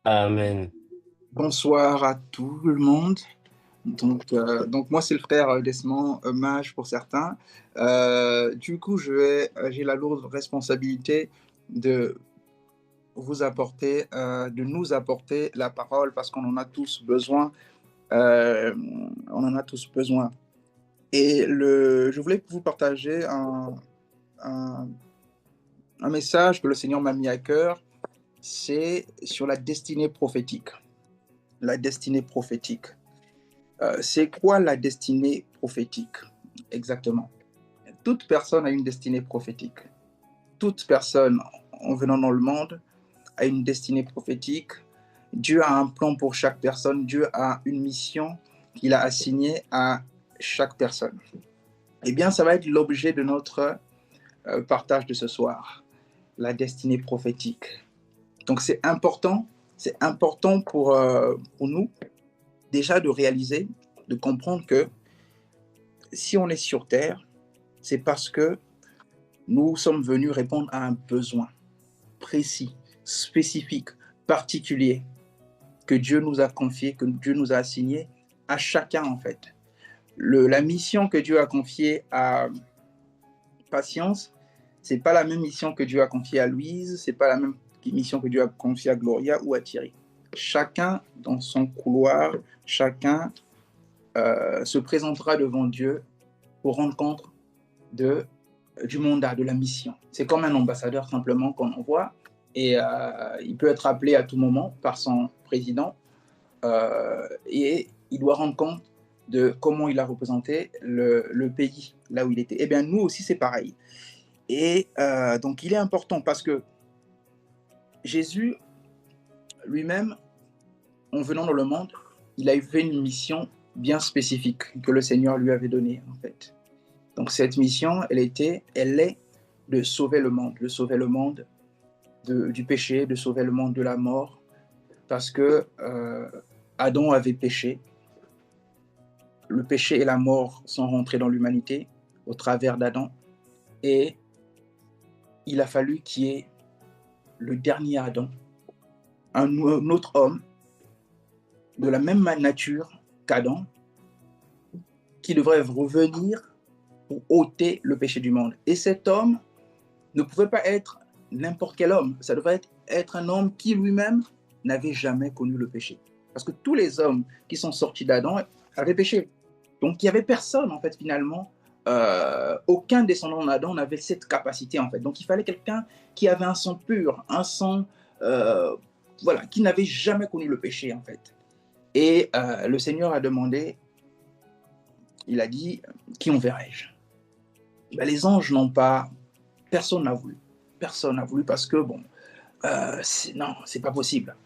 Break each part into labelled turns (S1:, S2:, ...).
S1: Amen.
S2: Bonsoir à tout le monde. Donc moi, c'est le frère Desmond, Mage pour certains. Du coup, j'ai la lourde responsabilité de de nous apporter la parole parce qu'on en a tous besoin. euh, on en a tous besoin. Je voulais vous partager un, un message que le Seigneur m'a mis à cœur. C'est sur la destinée prophétique. La destinée prophétique. C'est quoi la destinée prophétique exactement? Toute personne a une destinée prophétique. Toute personne en venant dans le monde a une destinée prophétique. Dieu a un plan pour chaque personne. Dieu a une mission qu'il a assignée à chaque personne. Eh bien, ça va être l'objet de notre partage de ce soir, la destinée prophétique. Donc, c'est important pour nous déjà de réaliser, de comprendre que si on est sur Terre, c'est parce que nous sommes venus répondre à un besoin précis, spécifique, particulier, que Dieu nous a confié, que Dieu nous a assigné à chacun en fait. La mission que Dieu a confiée à Patience, c'est pas la même mission que Dieu a confiée à Louise, c'est pas la même mission que Dieu a confiée à Gloria ou à Thierry. Chacun dans son couloir, chacun se présentera devant Dieu pour rendre compte de du mandat, de la mission. C'est comme un ambassadeur simplement qu'on envoie et il peut être appelé à tout moment par son président et il doit rendre compte de comment il a représenté le pays là où il était. Eh bien, nous aussi, c'est pareil. Et donc, il est important parce que Jésus lui-même, en venant dans le monde, il a fait une mission bien spécifique que le Seigneur lui avait donnée, en fait. Donc, cette mission, elle est de sauver le monde du péché, de sauver le monde de la mort, parce que Adam avait péché. Le péché et la mort sont rentrés dans l'humanité au travers d'Adam, et il a fallu qu'il y ait le dernier Adam, un autre homme de la même nature qu'Adam, qui devrait revenir pour ôter le péché du monde. Et cet homme ne pouvait pas être n'importe quel homme, ça devrait être un homme qui lui-même n'avait jamais connu le péché. Parce que tous les hommes qui sont sortis d'Adam avaient péché. Donc il n'y avait personne, en fait, finalement, aucun descendant d'Adam n'avait cette capacité, en fait. Donc il fallait quelqu'un qui avait un sang pur, un sang, voilà, qui n'avait jamais connu le péché, en fait. Et le Seigneur a demandé, il a dit, qui enverrai-je? Ben, les anges n'ont pas, personne n'a voulu. Personne n'a voulu parce que, bon, non, c'est pas possible.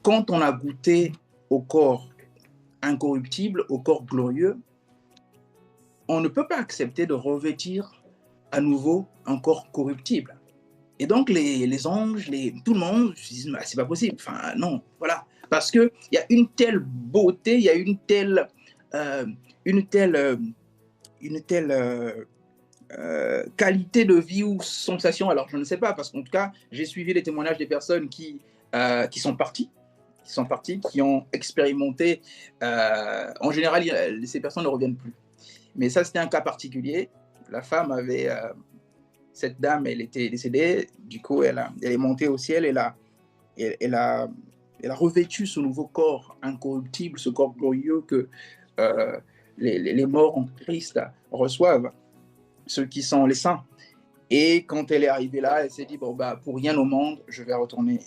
S2: Quand on a goûté au corps incorruptible, au corps glorieux, on ne peut pas accepter de revêtir à nouveau un corps corruptible. Et donc, les anges, tout le monde se disent, bah, c'est pas possible. Enfin, non, voilà. Parce qu'il y a une telle beauté, il y a euh, une telle, euh, une telle qualité de vie ou sensation. Alors, je ne sais pas, parce qu'en tout cas, j'ai suivi les témoignages des personnes qui sont parties, qui ont expérimenté. En général, ces personnes ne reviennent plus. Mais ça, c'était un cas particulier. La femme avait, cette dame, elle était décédée. Du coup, elle est montée au ciel. Elle, elle a, elle a revêtu ce nouveau corps incorruptible, ce corps glorieux que euh, les morts en Christ reçoivent, ceux qui sont les saints. Et quand elle est arrivée là, elle s'est dit, bon, bah, pour rien au monde, je vais retourner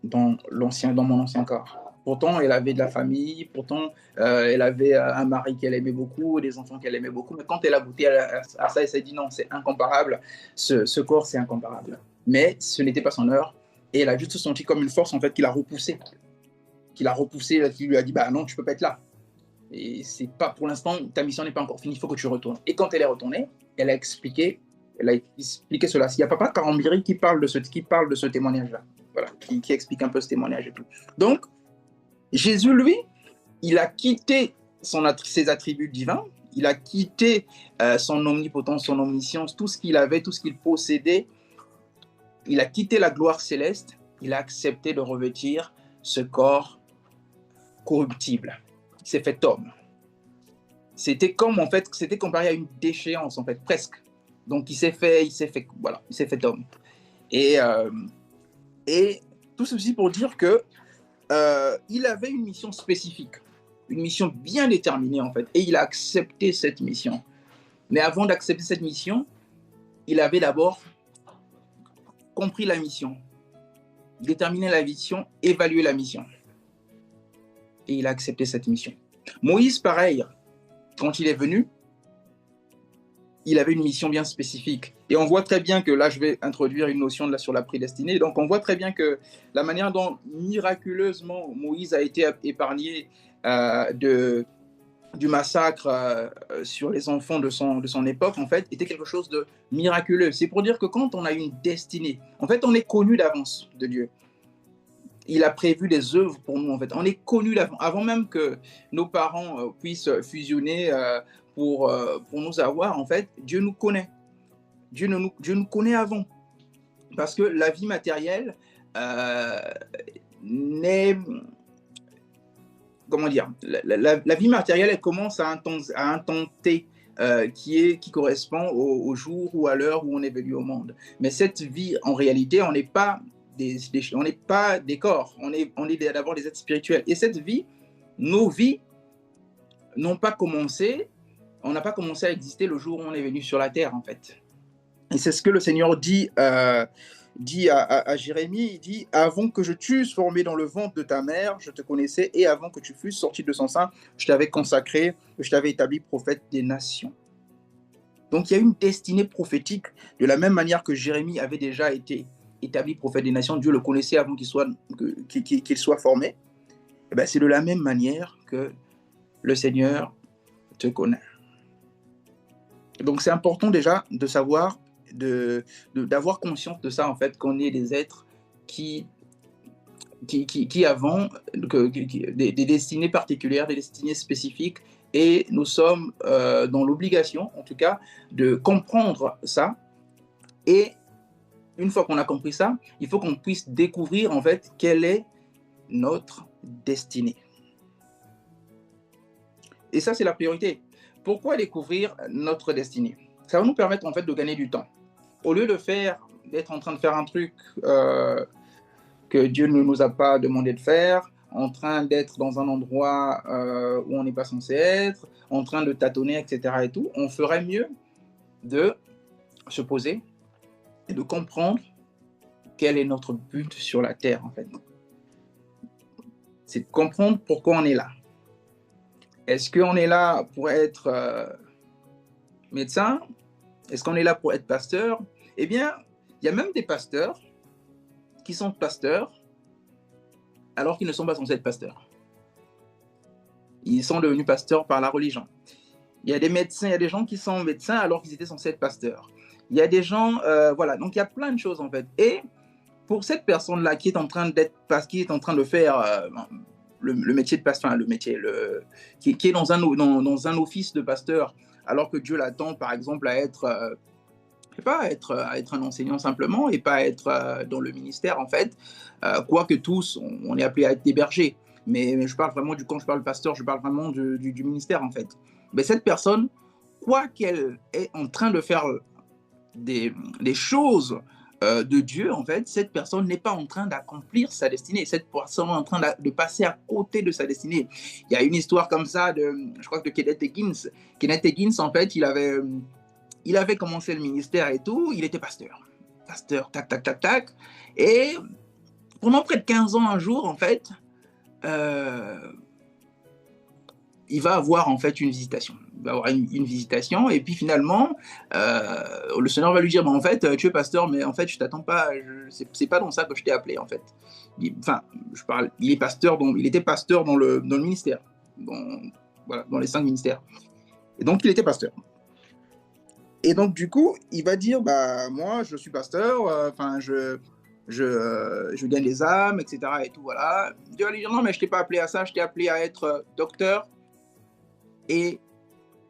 S2: dans mon ancien corps. Pourtant, elle avait de la famille, pourtant, elle avait un mari qu'elle aimait beaucoup, des enfants qu'elle aimait beaucoup. Mais quand elle a goûté à ça, elle s'est dit, non, c'est incomparable. Ce corps, c'est incomparable. Mais ce n'était pas son heure. Et elle a juste senti comme une force, en fait, qui lui a dit, bah non, tu peux pas être là. Et c'est pas, pour l'instant, ta mission n'est pas encore finie, il faut que tu retournes. Et quand elle est retournée, elle a expliqué cela. Il y a Papa Karambiri qui parle de ce témoignage-là. Voilà, qui explique un peu ce témoignage et tout. Donc, Jésus, lui, il a quitté ses attributs divins, il a quitté son omnipotence, son omniscience, tout ce qu'il avait, tout ce qu'il possédait. Il a quitté la gloire céleste, il a accepté de revêtir ce corps corruptible. Il s'est fait homme. C'était comme, en fait, c'était comparé à une déchéance, en fait, presque. Donc, il s'est fait homme. Et, et tout ceci pour dire que il avait une mission spécifique, une mission bien déterminée, en fait, et il a accepté cette mission. Mais avant d'accepter cette mission, il avait d'abord compris la mission, déterminé la mission, évalué la mission. Et il a accepté cette mission. Moïse, pareil, quand il est venu, il avait une mission bien spécifique. Et on voit très bien que, là, je vais introduire une notion sur la prédestinée. Donc, on voit très bien que la manière dont, miraculeusement, Moïse a été épargné du massacre sur les enfants de son époque, en fait, était quelque chose de miraculeux. C'est pour dire que quand on a une destinée, en fait, on est connu d'avance de Dieu. Il a prévu des œuvres pour nous, en fait. On est connu d'avance, avant même que nos parents puissent fusionner pour nous avoir, en fait. Dieu nous connaît. Dieu nous connaît avant. Parce que la vie matérielle n'est... Comment dire, la vie matérielle, elle commence à un temps T qui correspond au jour ou à l'heure où on est venu au monde. Mais cette vie, en réalité, on n'est pas des corps, on est d'abord des êtres spirituels. Et cette vie, nos vies n'ont pas commencé, on n'a pas commencé à exister le jour où on est venu sur la terre, en fait. Et c'est ce que le Seigneur dit à Jérémie, il dit « Avant que je t'eusse formé dans le ventre de ta mère, je te connaissais, et avant que tu fusses sorti de son sein, je t'avais consacré, je t'avais établi prophète des nations. » Donc il y a une destinée prophétique, de la même manière que Jérémie avait déjà été établi prophète des nations, Dieu le connaissait avant qu'il soit formé. Et bien, c'est de la même manière que le Seigneur te connaît. Donc c'est important déjà de savoir, d'avoir conscience de ça, en fait, qu'on est des êtres qui avons des destinées particulières, des destinées spécifiques, et nous sommes dans l'obligation, en tout cas, de comprendre ça. Et une fois qu'on a compris ça, il faut qu'on puisse découvrir, en fait, quelle est notre destinée. Et ça, c'est la priorité. Pourquoi découvrir notre destinée? Ça va nous permettre, en fait, de gagner du temps. Au lieu d'être en train de faire un truc que Dieu ne nous a pas demandé de faire, en train d'être dans un endroit où on n'est pas censé être, en train de tâtonner, etc. et tout, on ferait mieux de se poser et de comprendre quel est notre but sur la terre, en fait. C'est de comprendre pourquoi on est là. Est-ce qu'on est là pour être médecin? Est-ce qu'on est là pour être pasteur? Eh bien, il y a même des pasteurs qui sont pasteurs alors qu'ils ne sont pas censés être pasteurs. Ils sont devenus pasteurs par la religion. Il y a des médecins, il y a des gens qui sont médecins alors qu'ils étaient censés être pasteurs. Il y a des gens, voilà, donc il y a plein de choses, en fait. Et pour cette personne-là qui est en train de faire le métier de pasteur, qui est dans un office de pasteur, alors que Dieu l'attend, par exemple, à être un enseignant simplement, et pas être dans le ministère, en fait. Quoique tous, on est appelé à être des bergers. Mais je parle vraiment quand je parle pasteur, je parle vraiment du ministère, en fait. Mais cette personne, quoi qu'elle est en train de faire des choses de Dieu, en fait, cette personne n'est pas en train d'accomplir sa destinée. Cette personne est en train de passer à côté de sa destinée. Il y a une histoire comme ça, je crois que de Kenneth Hagin. Kenneth Hagin, en fait, il avait commencé le ministère et tout, il était pasteur. Pasteur, tac, tac, tac, tac. Et pendant près de 15 ans, un jour, en fait, il va avoir, en fait, une visitation. Il va avoir une visitation, et puis finalement, le Seigneur va lui dire, en fait, tu es pasteur, mais en fait, je t'attends pas, c'est pas dans ça que je t'ai appelé, en fait. Il était pasteur dans le ministère, dans les 5 ministères. Et donc, il était pasteur. Et donc, du coup, il va dire, moi, je suis pasteur, je gagne des âmes, etc. et tout, voilà. Dieu va lui dire, non, mais je t'ai pas appelé à ça, je t'ai appelé à être docteur, et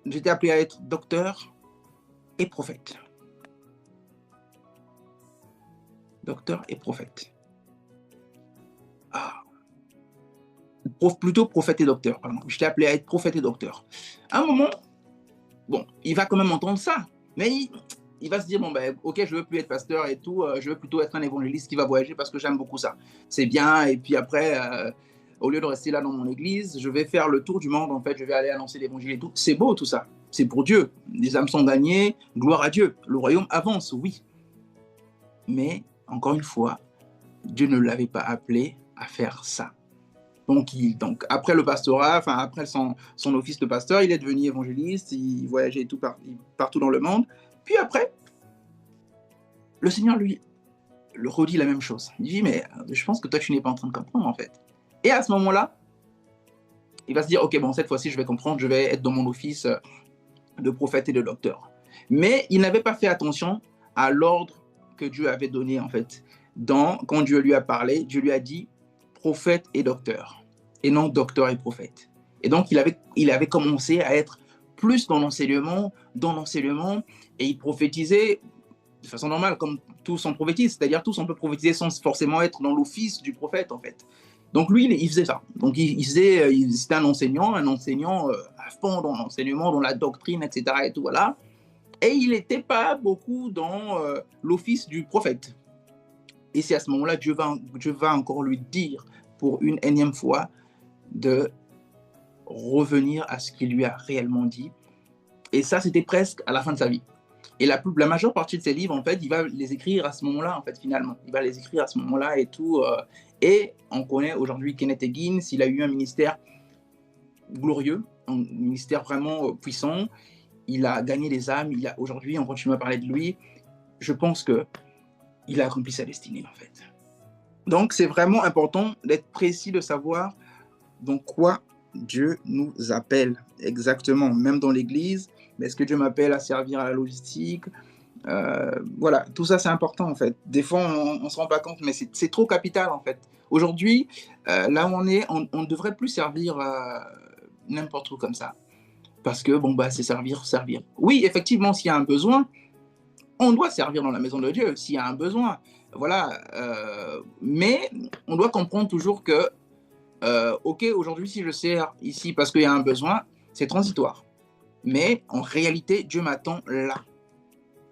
S2: j'étais appelé à être docteur et prophète. Docteur et prophète. Ah. plutôt prophète et docteur, pardon. Je t'ai appelé à être prophète et docteur. À un moment, bon, il va quand même entendre ça, mais il va se dire, bon, ben, ok, je veux plus être pasteur et tout, je veux plutôt être un évangéliste qui va voyager parce que j'aime beaucoup ça. C'est bien, et puis après, au lieu de rester là dans mon église, je vais faire le tour du monde, en fait, je vais aller annoncer l'évangile et tout. C'est beau tout ça, c'est pour Dieu. Les âmes sont gagnées, gloire à Dieu. Le royaume avance, oui. Mais, encore une fois, Dieu ne l'avait pas appelé à faire ça. Donc après le pastorat, enfin après son office de pasteur, il est devenu évangéliste, il voyageait partout dans le monde. Puis après, le Seigneur lui le redit la même chose. Il dit, mais je pense que toi, tu n'es pas en train de comprendre, en fait. Et à ce moment-là, il va se dire, ok, bon, cette fois-ci, je vais comprendre, je vais être dans mon office de prophète et de docteur. Mais il n'avait pas fait attention à l'ordre que Dieu avait donné, en fait. Quand Dieu lui a parlé, Dieu lui a dit prophète et docteur, et non docteur et prophète. Et donc, il avait commencé à être plus dans l'enseignement, et il prophétisait de façon normale, comme tous on prophétise, c'est-à-dire tous on peut prophétiser sans forcément être dans l'office du prophète, en fait. Donc lui, il faisait ça. Donc c'était un enseignant à fond dans l'enseignement, dans la doctrine, etc. Et tout, voilà. Et il n'était pas beaucoup dans l'office du prophète. Et c'est à ce moment-là que Dieu va encore lui dire, pour une énième fois, de revenir à ce qu'il lui a réellement dit. Et ça, c'était presque à la fin de sa vie. Et la majeure partie de ses livres, en fait, il va les écrire à ce moment-là, en fait, finalement. Il va les écrire à ce moment-là et tout. Et on connaît aujourd'hui Kenneth Hagin, il a eu un ministère glorieux, un ministère vraiment puissant. Il a gagné des âmes. Aujourd'hui, on continue à parler de lui. Je pense qu'il a accompli sa destinée, en fait. Donc, c'est vraiment important d'être précis, de savoir dans quoi Dieu nous appelle exactement, même dans l'Église. Est-ce que Dieu m'appelle à servir à la logistique? Voilà, tout ça c'est important en fait. Des fois on ne se rend pas compte, mais c'est trop capital en fait. Aujourd'hui, là où on est, on ne devrait plus servir n'importe où comme ça. Parce que bon, bah, c'est servir. Oui, effectivement, s'il y a un besoin, on doit servir dans la maison de Dieu, s'il y a un besoin. Voilà, mais on doit comprendre toujours que, ok, aujourd'hui si je sers ici parce qu'il y a un besoin, c'est transitoire. Mais en réalité, Dieu m'attend là.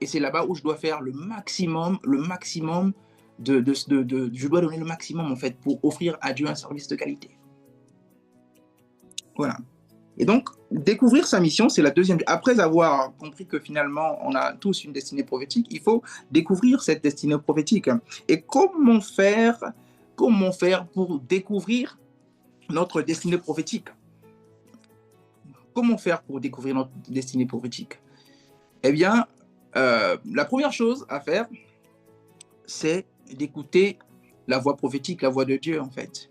S2: Et c'est là-bas où je dois faire le maximum, je dois donner le maximum en fait pour offrir à Dieu un service de qualité. Voilà. Et donc, découvrir sa mission, c'est la deuxième. Après avoir compris que finalement, on a tous une destinée prophétique, il faut découvrir cette destinée prophétique. Et comment faire pour découvrir notre destinée prophétique? Comment faire pour découvrir notre destinée prophétique? Eh bien, la première chose à faire, c'est d'écouter la voix prophétique, la voix de Dieu, en fait.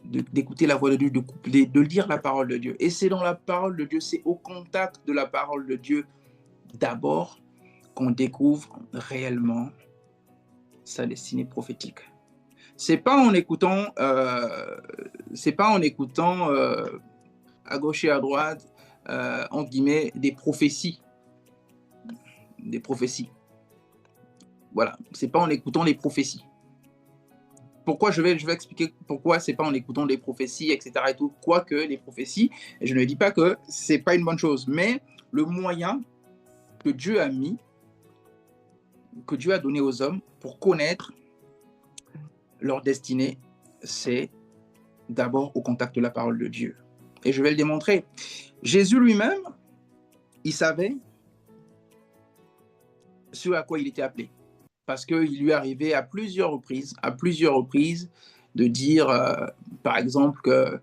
S2: D'écouter la voix de Dieu, de lire la parole de Dieu. Et c'est dans la parole de Dieu, c'est au contact de la parole de Dieu, d'abord, qu'on découvre réellement sa destinée prophétique. C'est pas en écoutant à gauche et à droite, entre guillemets, des prophéties. Voilà, c'est pas en écoutant les prophéties. Pourquoi je vais expliquer pourquoi c'est pas en écoutant les prophéties, etc. et tout. Quoique les prophéties, je ne dis pas que c'est pas une bonne chose, mais le moyen que Dieu a mis, que Dieu a donné aux hommes pour connaître leur destinée, c'est d'abord au contact de la parole de Dieu. Et je vais le démontrer. Jésus lui-même, il savait ce à quoi il était appelé. Parce qu'il lui est arrivé à plusieurs reprises de dire, par exemple, que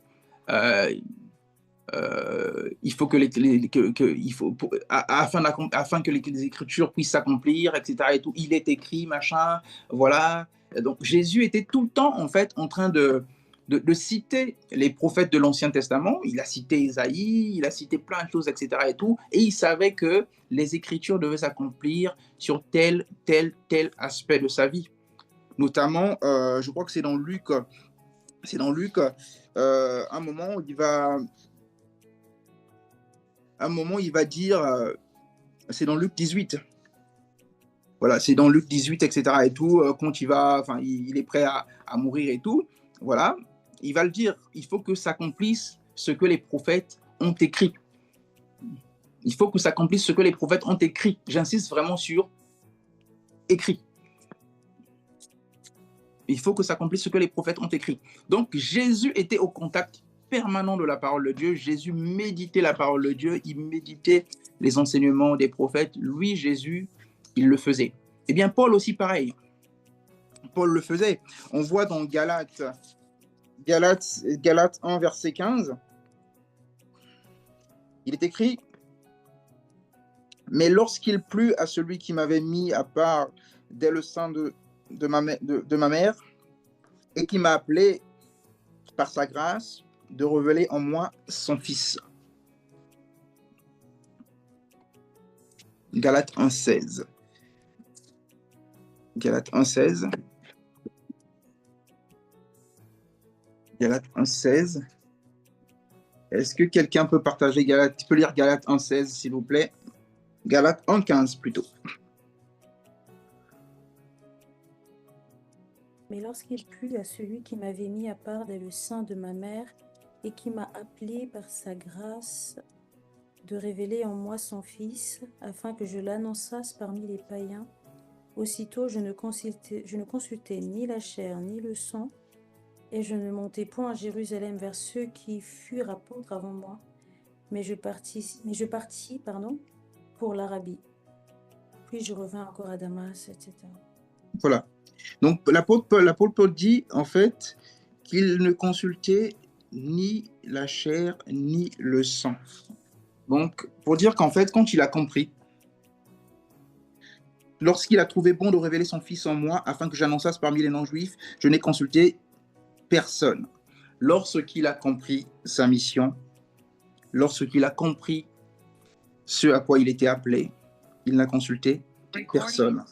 S2: il faut afin que les Écritures puissent s'accomplir, etc. Et tout, il est écrit, machin, voilà. Donc Jésus était tout le temps, en fait, en train de citer les prophètes de l'Ancien Testament. Il a cité Isaïe, il a cité plein de choses, etc. Et tout, et il savait que les Écritures devaient s'accomplir sur tel aspect de sa vie. Notamment, je crois que c'est dans Luc, un moment il va dire, c'est dans Luc 18. Voilà, c'est dans Luc 18, etc. et tout, quand il est prêt à mourir et tout, voilà. il va le dire, il faut que s'accomplisse ce que les prophètes ont écrit. Il faut que s'accomplisse ce que les prophètes ont écrit. J'insiste vraiment sur écrit. Il faut que s'accomplisse ce que les prophètes ont écrit. Donc, Jésus était au contact permanent de la parole de Dieu. Jésus méditait la parole de Dieu. Il méditait les enseignements des prophètes. Lui, Jésus, il le faisait. Eh bien, Paul aussi, pareil. Paul le faisait. On voit dans Galates 1, verset 15, il est écrit « Mais lorsqu'il plut à celui qui m'avait mis à part dès le sein de ma mère et qui m'a appelé par sa grâce de révéler en moi son Fils. » Galates 1,16. Galates 1,16. Galates 1,16. Est-ce que quelqu'un peut partager Galates? Tu peux lire Galates 1,16, s'il vous plaît. Galates 1,15 plutôt.
S1: Mais lorsqu'il plut à celui qui m'avait mis à part dès le sein de ma mère et qui m'a appelé par sa grâce de révéler en moi son Fils, afin que je l'annonçasse parmi les païens, aussitôt je ne consultais ni la chair ni le sang, et je ne montai point à Jérusalem vers ceux qui furent apôtres avant moi, mais je partis pour l'Arabie. Puis je revins encore à Damas, etc.
S2: Voilà. Donc l'apôtre Paul dit en fait qu'il ne consultait ni la chair ni le sang. Donc pour dire qu'en fait quand il a compris, lorsqu'il a trouvé bon de révéler son Fils en moi afin que j'annonçasse parmi les non-juifs, je n'ai consulté personne. Lorsqu'il a compris sa mission, lorsqu'il a compris ce à quoi il était appelé, il n'a consulté personne.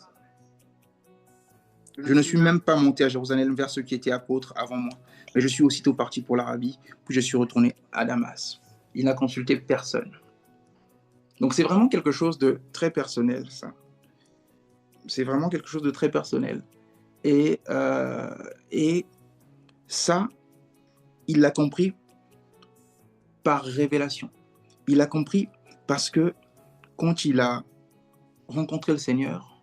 S2: Je ne suis même pas monté à Jérusalem vers ceux qui étaient apôtres avant moi, mais je suis aussitôt parti pour l'Arabie, puis je suis retourné à Damas. Il n'a consulté personne. Donc c'est vraiment quelque chose de très personnel, ça. C'est vraiment quelque chose de très personnel. Et ça, il l'a compris par révélation. Il l'a compris parce que quand il a rencontré le Seigneur,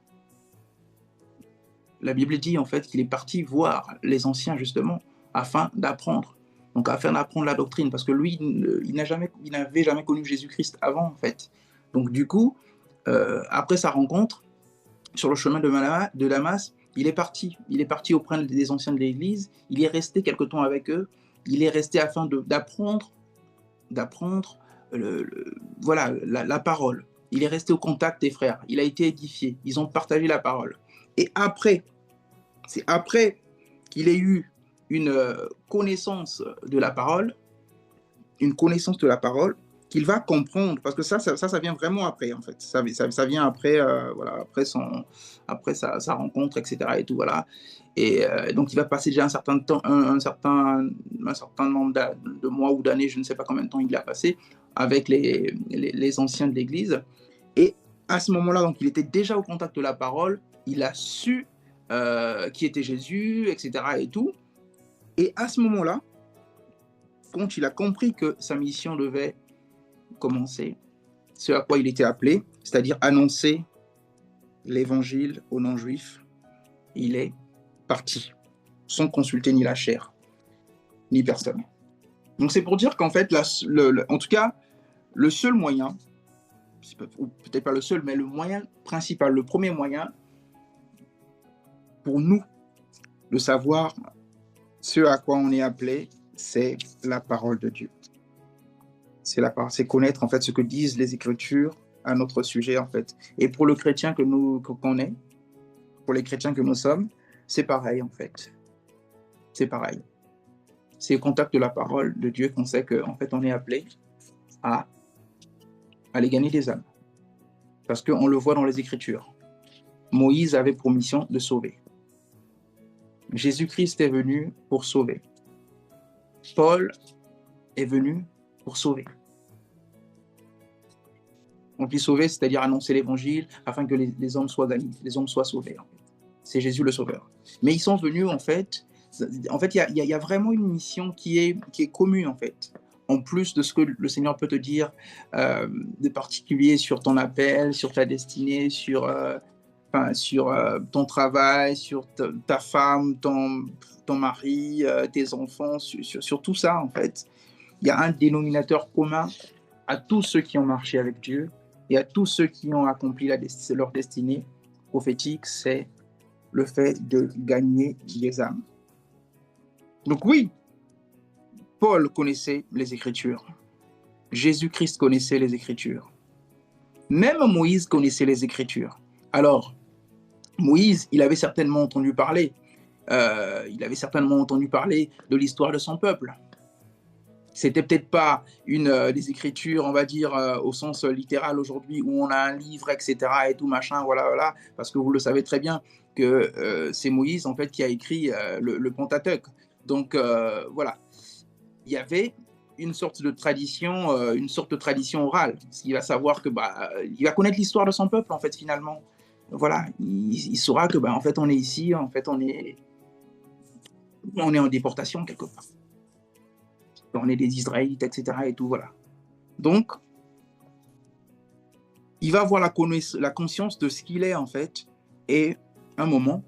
S2: la Bible dit en fait qu'il est parti voir les anciens justement afin d'apprendre. Donc afin d'apprendre la doctrine, parce que lui, il n'avait jamais connu Jésus-Christ avant en fait. Donc du coup, après sa rencontre, sur le chemin de Damas, il est parti auprès des anciens de l'Église, il est resté quelque temps avec eux, il est resté afin d'apprendre voilà, la parole. Il est resté au contact des frères, il a été édifié, ils ont partagé la parole. Et après, c'est après qu'il ait eu une connaissance de la parole, qu'il va comprendre, parce que ça vient vraiment après, en fait. Ça vient après, voilà, après sa rencontre, etc. Et tout, voilà. Et donc, il va passer déjà un certain temps, un certain nombre de mois ou d'années, je ne sais pas combien de temps il a passé, avec les anciens de l'Église. Et à ce moment-là, donc, il était déjà au contact de la parole, il a su qui était Jésus, etc. et tout. Et à ce moment-là, quand il a compris que sa mission devait commencer, ce à quoi il était appelé, c'est-à-dire annoncer l'évangile aux non-juifs, il est parti, sans consulter ni la chair, ni personne. Donc c'est pour dire qu'en fait, en tout cas, le seul moyen, ou peut-être pas le seul, mais le moyen principal, le premier moyen pour nous de savoir ce à quoi on est appelé, c'est la parole de Dieu. C'est connaître en fait ce que disent les Écritures à notre sujet en fait. Et pour le chrétien qu'on est, pour les chrétiens que nous sommes, c'est pareil en fait. C'est pareil. C'est au contact de la parole de Dieu qu'on sait qu'en fait on est appelé à aller gagner des âmes. Parce qu'on le voit dans les Écritures. Moïse avait pour mission de sauver. Jésus-Christ est venu pour sauver. Paul est venu pour sauver. On dit sauver, c'est-à-dire annoncer l'évangile afin que les hommes soient gagnés, les hommes soient sauvés. En fait. C'est Jésus le sauveur. Mais ils sont venus en fait En fait, il y a vraiment une mission qui est commune, en fait. En plus de ce que le Seigneur peut te dire de particulier sur ton appel, sur ta destinée, sur ton travail, sur ta femme, ton mari, tes enfants, sur tout ça, en fait. Il y a un dénominateur commun à tous ceux qui ont marché avec Dieu et à tous ceux qui ont accompli leur destinée prophétique, c'est le fait de gagner les âmes. Donc oui, Paul connaissait les Écritures. Jésus-Christ connaissait les Écritures. Même Moïse connaissait les Écritures. Alors, Moïse, il avait certainement entendu parler. Il avait certainement entendu parler de l'histoire de son peuple. C'était peut-être pas des écritures, on va dire, au sens littéral aujourd'hui, où on a un livre, etc., et tout, machin, voilà, parce que vous le savez très bien que c'est Moïse, en fait, qui a écrit le Pentateuque. Donc, voilà. Il y avait une sorte de tradition orale. Il va savoir que, il va connaître l'histoire de son peuple, en fait, finalement. Voilà, il saura que, en fait, on est ici, en fait, on est en déportation, quelque part. On est des Israélites, etc. et tout, voilà. Donc, il va avoir la conscience de ce qu'il est, en fait, et un moment,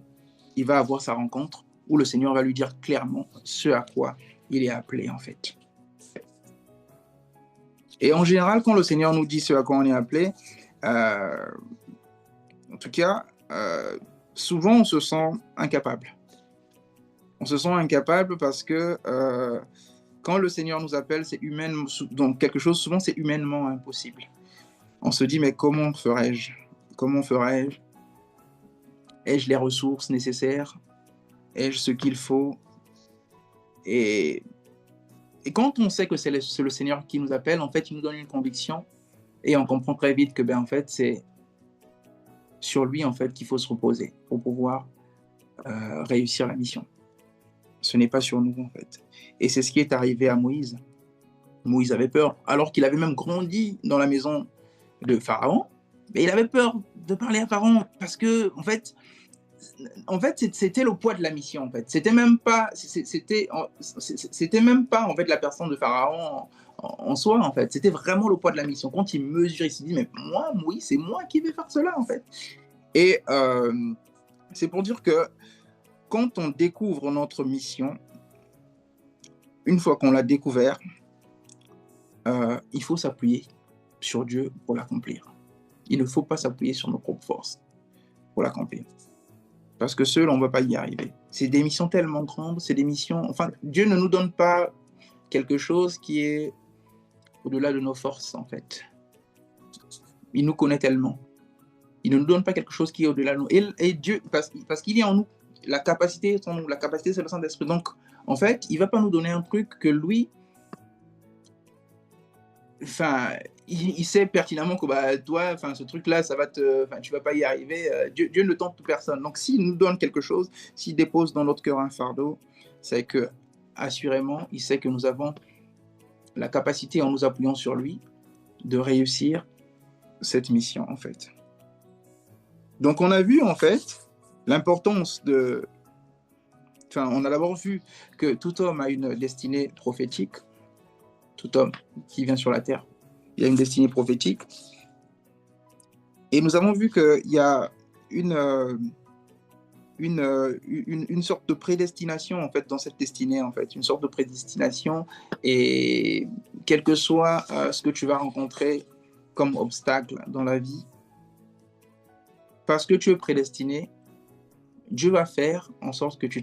S2: il va avoir sa rencontre où le Seigneur va lui dire clairement ce à quoi il est appelé, en fait. Et en général, quand le Seigneur nous dit ce à quoi on est appelé, en tout cas, souvent, on se sent incapable. On se sent incapable parce que quand le Seigneur nous appelle, c'est humain, donc quelque chose, souvent, c'est humainement impossible. On se dit, mais comment ferais-je? Comment ferais-je? Ai-je les ressources nécessaires? Ai-je ce qu'il faut? Et quand on sait que c'est le Seigneur qui nous appelle, en fait, il nous donne une conviction et on comprend très vite que, en fait, c'est sur lui, en fait, qu'il faut se reposer pour pouvoir réussir la mission. Ce n'est pas sur nous, en fait. Et c'est ce qui est arrivé à Moïse. Moïse avait peur, alors qu'il avait même grandi dans la maison de Pharaon, mais il avait peur de parler à Pharaon parce que, en fait, c'était le poids de la mission, en fait. C'était même pas en fait la personne de Pharaon en soi, en fait. C'était vraiment le poids de la mission. Quand il mesure, il se dit, mais moi, oui, c'est moi qui vais faire cela, en fait. Et c'est pour dire que quand on découvre notre mission, une fois qu'on l'a découvert, il faut s'appuyer sur Dieu pour l'accomplir. Il ne faut pas s'appuyer sur nos propres forces pour l'accomplir. Parce que seul, on ne va pas y arriver. C'est des missions tellement grandes, c'est des missions... Enfin, Dieu ne nous donne pas quelque chose qui est au-delà de nos forces, en fait. Il nous connaît tellement. Il ne nous donne pas quelque chose qui est au-delà de nous. Et Dieu, parce qu'il est en nous. La capacité est en nous. La capacité, c'est le Saint-Esprit. Donc, en fait, il ne va pas nous donner un truc que lui... Enfin, il sait pertinemment que toi, ce truc-là, tu vas pas y arriver. Dieu ne tente personne. Donc, s'il nous donne quelque chose, s'il dépose dans notre cœur un fardeau, c'est que, assurément, il sait que nous avons la capacité, en nous appuyant sur lui, de réussir cette mission, en fait. Donc, on a vu, en fait, l'importance de... on a d'abord vu que tout homme a une destinée prophétique. Tout homme qui vient sur la terre, il y a une destinée prophétique. Et nous avons vu qu'il y a une sorte de prédestination, en fait, dans cette destinée, en fait, une sorte de prédestination. Et quel que soit ce que tu vas rencontrer comme obstacle dans la vie, parce que tu es prédestiné, Dieu va faire en sorte que tu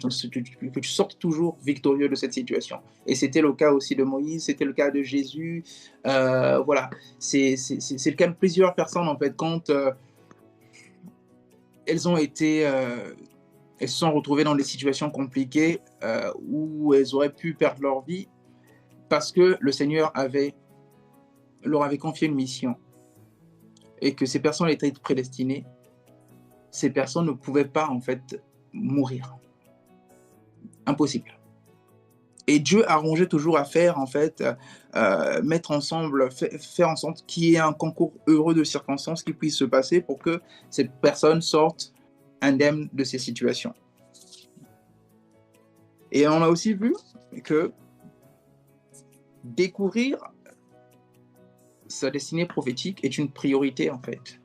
S2: sortes toujours victorieux de cette situation. Et c'était le cas aussi de Moïse, c'était le cas de Jésus. Voilà, c'est le cas de plusieurs personnes, en fait, quand elles se sont retrouvées dans des situations compliquées où elles auraient pu perdre leur vie parce que le Seigneur leur avait confié une mission et que ces personnes étaient prédestinées. Ces personnes ne pouvaient pas, en fait, mourir. Impossible. Et Dieu arrangeait toujours à faire, en fait, mettre ensemble, faire en sorte qu'il y ait un concours heureux de circonstances qui puisse se passer pour que ces personnes sortent indemnes de ces situations. Et on a aussi vu que découvrir sa destinée prophétique est une priorité, en fait.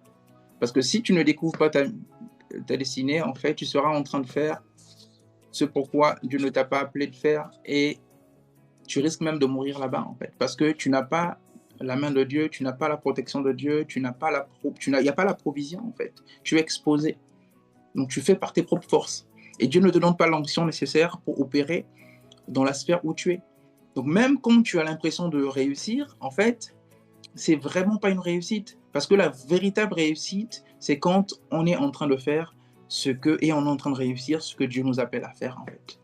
S2: Parce que si tu ne découvres pas ta destinée, en fait, tu seras en train de faire ce pourquoi Dieu ne t'a pas appelé de faire, et tu risques même de mourir là-bas, en fait. Parce que tu n'as pas la main de Dieu, tu n'as pas la protection de Dieu, il n'y a pas la provision, en fait. Tu es exposé. Donc, tu fais par tes propres forces. Et Dieu ne te donne pas l'onction nécessaire pour opérer dans la sphère où tu es. Donc, même quand tu as l'impression de réussir, en fait, c'est vraiment pas une réussite. Parce que la véritable réussite, c'est quand on est en train de faire et on est en train de réussir ce que Dieu nous appelle à faire, en fait.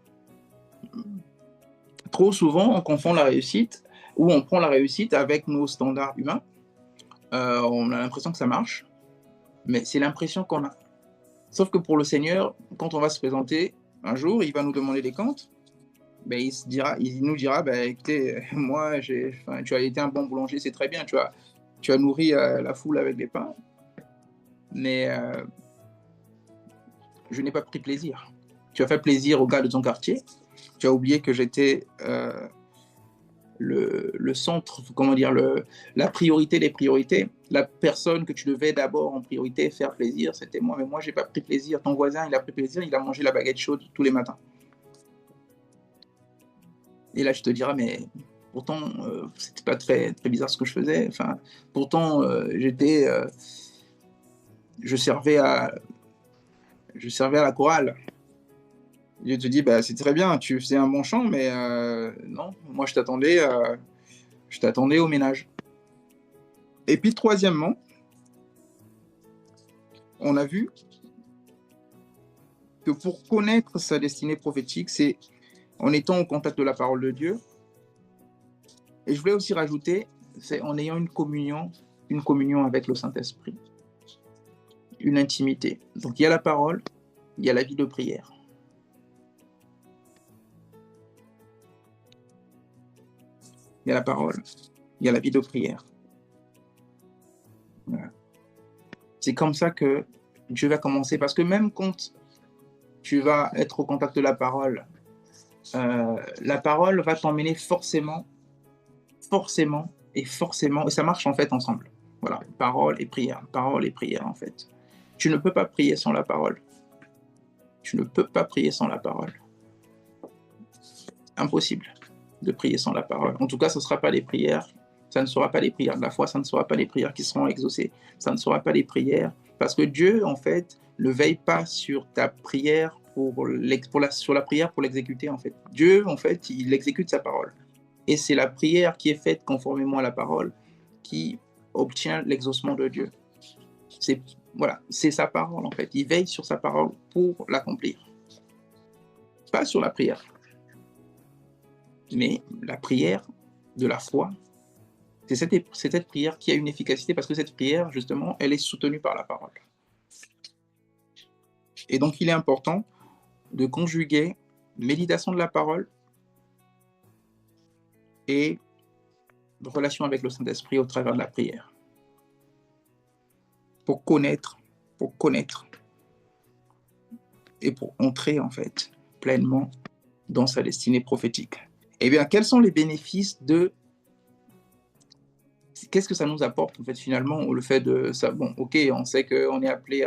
S2: Trop souvent, on confond la réussite, ou on prend la réussite avec nos standards humains. On a l'impression que ça marche, mais c'est l'impression qu'on a. Sauf que pour le Seigneur, quand on va se présenter un jour, il va nous demander des comptes. Ben, il nous dira, ben, écoutez, moi, tu as été un bon boulanger, c'est très bien, tu as nourri la foule avec des pains, mais je n'ai pas pris plaisir. Tu as fait plaisir aux gars de ton quartier, tu as oublié que j'étais le centre, comment dire, la priorité des priorités. La personne que tu devais d'abord en priorité faire plaisir, c'était moi, mais moi, j'ai pas pris plaisir. Ton voisin, il a pris plaisir, il a mangé la baguette chaude tous les matins. Et là, je te dirais, mais pourtant, c'était pas très, très bizarre ce que je faisais. Enfin, pourtant, je servais à la chorale. Je te dis, bah, c'est très bien, tu faisais un bon chant, mais non, moi, je t'attendais au ménage. Et puis, troisièmement, on a vu que pour connaître sa destinée prophétique, c'est en étant au contact de la parole de Dieu. Et je voulais aussi rajouter, c'est en ayant une communion avec le Saint-Esprit, une intimité. Donc il y a la parole, il y a la vie de prière. Il y a la parole, il y a la vie de prière. Voilà. C'est comme ça que Dieu va commencer, parce que même quand tu vas être au contact de la parole va t'emmener forcément, et ça marche en fait ensemble. Voilà, parole et prière, en fait. Tu ne peux pas prier sans la parole. Tu ne peux pas prier sans la parole. Impossible de prier sans la parole. En tout cas, ce ne sera pas les prières, ça ne sera pas les prières de la foi, ça ne sera pas les prières qui seront exaucées, ça ne sera pas les prières, parce que Dieu, en fait, ne veille pas sur ta prière sur la prière pour l'exécuter, en fait. Dieu, en fait, il exécute sa parole. Et c'est la prière qui est faite conformément à la parole qui obtient l'exaucement de Dieu. C'est sa parole, en fait. Il veille sur sa parole pour l'accomplir. Pas sur la prière. Mais la prière de la foi, c'est cette prière qui a une efficacité, parce que cette prière, justement, elle est soutenue par la parole. Et donc, il est important de conjuguer méditation de la parole et relation avec le Saint-Esprit au travers de la prière. Pour connaître, et pour entrer, en fait, pleinement dans sa destinée prophétique. Eh bien, quels sont les bénéfices qu'est-ce que ça nous apporte, en fait, finalement, le fait de ça? Bon, ok, on sait qu'on est appelé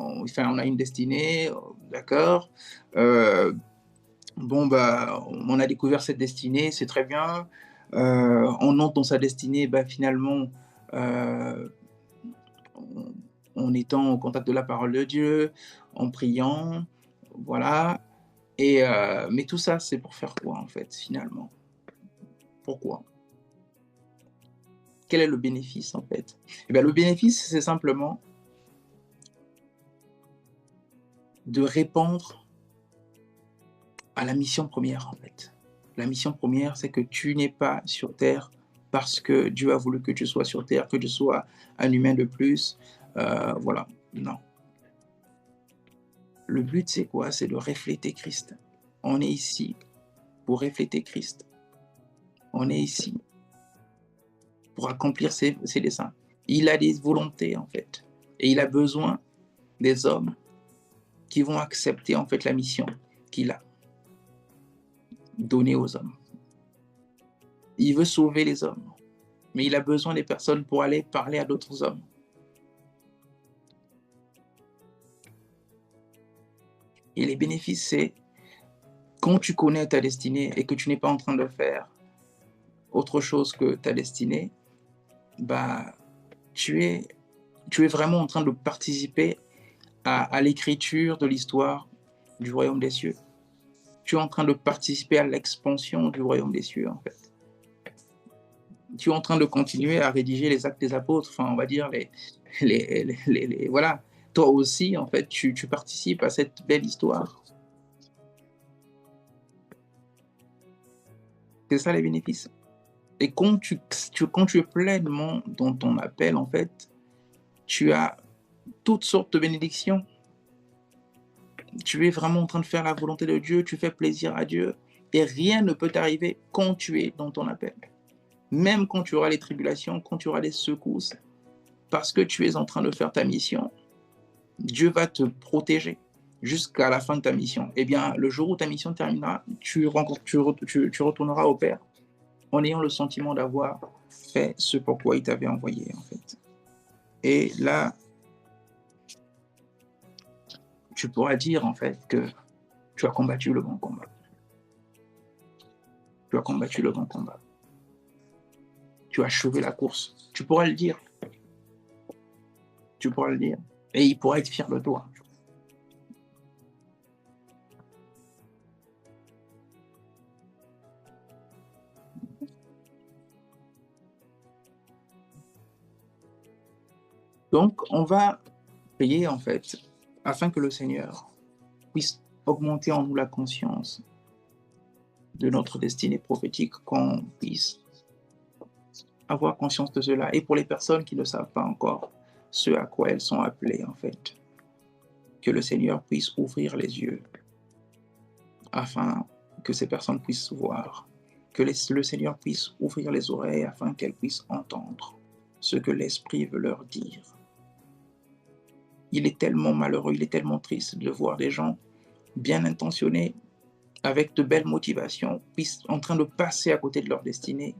S2: on a une destinée, d'accord. Bon, bah, on a découvert cette destinée, c'est très bien. On entre dans sa destinée, bah, finalement, en étant au contact de la parole de Dieu, en priant, voilà. Mais tout ça, c'est pour faire quoi, en fait, finalement? Pourquoi? Quel est le bénéfice, en fait? Eh bien, le bénéfice, c'est simplement de répondre à la mission première, en fait. La mission première, c'est que tu n'es pas sur Terre parce que Dieu a voulu que tu sois sur Terre, que tu sois un humain de plus. Voilà, non. Le but, c'est quoi? C'est de refléter Christ. On est ici pour refléter Christ. On est ici pour accomplir ses desseins. Il a des volontés, en fait. Et il a besoin des hommes qui vont accepter, en fait, la mission, qu'il a donné aux hommes. Il veut sauver les hommes, mais il a besoin des personnes pour aller parler à d'autres hommes. Et les bénéfices, c'est quand tu connais ta destinée et que tu n'es pas en train de faire autre chose que ta destinée, bah, tu es vraiment en train de participer à l'écriture de l'histoire du royaume des cieux. Tu es en train de participer à l'expansion du royaume des cieux, en fait. Tu es en train de continuer à rédiger les actes des apôtres, enfin, on va dire, voilà. Toi aussi, en fait, tu participes à cette belle histoire. C'est ça les bénéfices. Et quand tu es pleinement dans ton appel, en fait, tu as toutes sortes de bénédictions. Tu es vraiment en train de faire la volonté de Dieu, tu fais plaisir à Dieu, et rien ne peut t'arriver quand tu es dans ton appel. Même quand tu auras les tribulations, quand tu auras les secousses, parce que tu es en train de faire ta mission, Dieu va te protéger jusqu'à la fin de ta mission. Eh bien, le jour où ta mission terminera, tu retourneras au Père en ayant le sentiment d'avoir fait ce pourquoi il t'avait envoyé, en fait. Et là, tu pourras dire, en fait, que tu as combattu le bon combat. Tu as combattu le bon combat. Tu as achevé la course. Tu pourras le dire. Tu pourras le dire. Et il pourra être fier de toi. Donc, on va prier, en fait, afin que le Seigneur puisse augmenter en nous la conscience de notre destinée prophétique, qu'on puisse avoir conscience de cela. Et pour les personnes qui ne savent pas encore ce à quoi elles sont appelées, en fait, que le Seigneur puisse ouvrir les yeux afin que ces personnes puissent voir, que le Seigneur puisse ouvrir les oreilles afin qu'elles puissent entendre ce que l'Esprit veut leur dire. Il est tellement malheureux, il est tellement triste de voir des gens bien intentionnés, avec de belles motivations, en train de passer à côté de leur destinée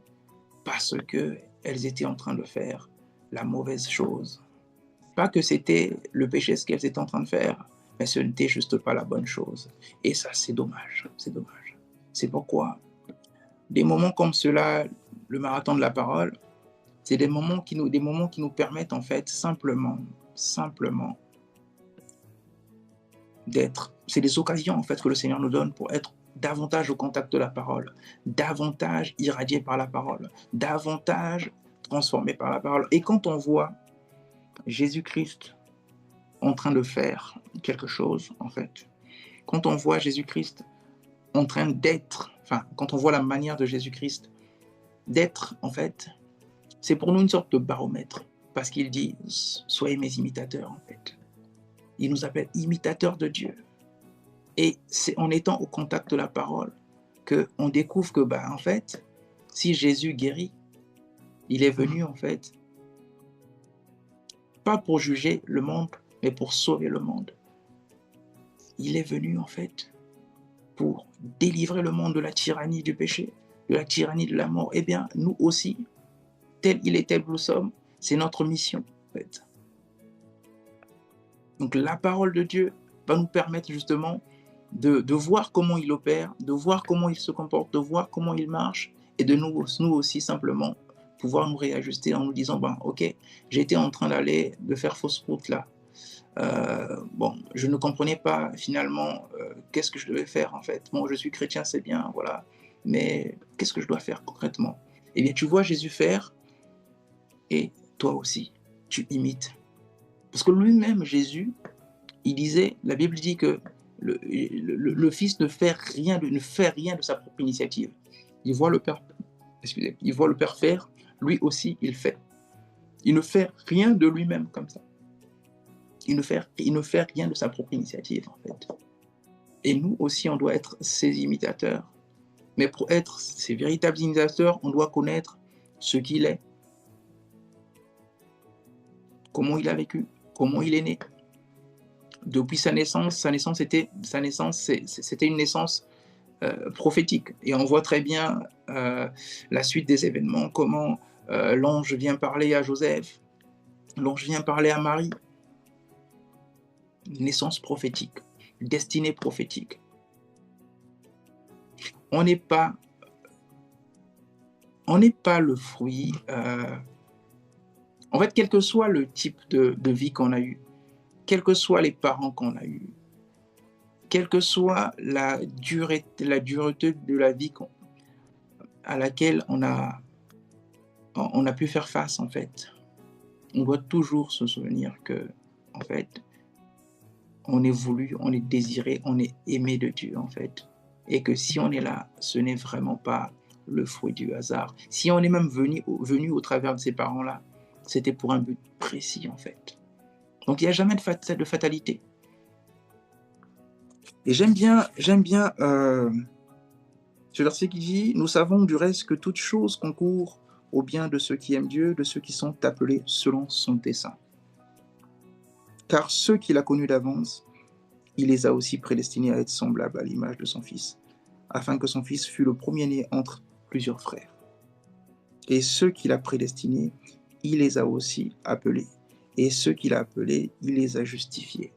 S2: parce qu'elles étaient en train de faire la mauvaise chose. Pas que c'était le péché ce qu'elles étaient en train de faire, mais ce n'était juste pas la bonne chose. Et ça, c'est dommage, c'est dommage. C'est pourquoi des moments comme cela, le marathon de la parole, c'est des moments qui nous permettent en fait simplement d'être, c'est des occasions en fait que le Seigneur nous donne pour être davantage au contact de la parole, davantage irradié par la parole, davantage transformé par la parole. Et quand on voit Jésus-Christ en train de faire quelque chose, en fait, quand on voit Jésus-Christ en train d'être, enfin, quand on voit la manière de Jésus-Christ d'être, en fait, c'est pour nous une sorte de baromètre, parce qu'il dit « Soyez mes imitateurs », en fait. Il nous appelle imitateurs de Dieu. Et c'est en étant au contact de la parole qu'on découvre que, en fait, si Jésus guérit, il est venu, en fait, pas pour juger le monde, mais pour sauver le monde. Il est venu, en fait, pour délivrer le monde de la tyrannie du péché, de la tyrannie de la mort. Eh bien, nous aussi, tel il est, tel nous sommes, c'est notre mission, en fait. Donc la parole de Dieu va nous permettre justement de voir comment il opère, de voir comment il se comporte, de voir comment il marche, et de nous aussi simplement pouvoir nous réajuster en nous disant, ok, j'étais en train de faire fausse route là. Je ne comprenais pas finalement qu'est-ce que je devais faire en fait. Bon, je suis chrétien, c'est bien, voilà, mais qu'est-ce que je dois faire concrètement? Eh bien, tu vois Jésus faire, et toi aussi, tu imites. Parce que lui-même, Jésus, il disait, la Bible dit que le Fils ne fait rien de sa propre initiative. Il voit le Père, il voit le Père faire, lui aussi il fait. Il ne fait rien de lui-même comme ça. Il ne fait rien de sa propre initiative en fait. Et nous aussi on doit être ses imitateurs. Mais pour être ses véritables imitateurs, on doit connaître ce qu'il est, comment il a vécu, comment il est né, Depuis c'était une naissance prophétique. Et on voit très bien la suite des événements, comment l'ange vient parler à Joseph, l'ange vient parler à Marie. Naissance prophétique, destinée prophétique. On n'est pas le fruit. En fait, quel que soit le type de vie qu'on a eu, quels que soient les parents qu'on a eus, quelle que soit la dureté de la vie à laquelle on a pu faire face, en fait, on doit toujours se souvenir que, en fait, on est voulu, on est désiré, on est aimé de Dieu, en fait. Et que si on est là, ce n'est vraiment pas le fruit du hasard. Si on est même venu au travers de ces parents-là, c'était pour un but précis, en fait. Donc, il n'y a jamais de fatalité. Et j'aime bien ce verset qui dit « Nous savons du reste que toute chose concourt au bien de ceux qui aiment Dieu, de ceux qui sont appelés selon son dessein. Car ceux qu'il a connus d'avance, il les a aussi prédestinés à être semblables à l'image de son Fils, afin que son Fils fût le premier-né entre plusieurs frères. Et ceux qu'il a prédestinés, il les a aussi appelés. Et ceux qu'il a appelés, il les a justifiés.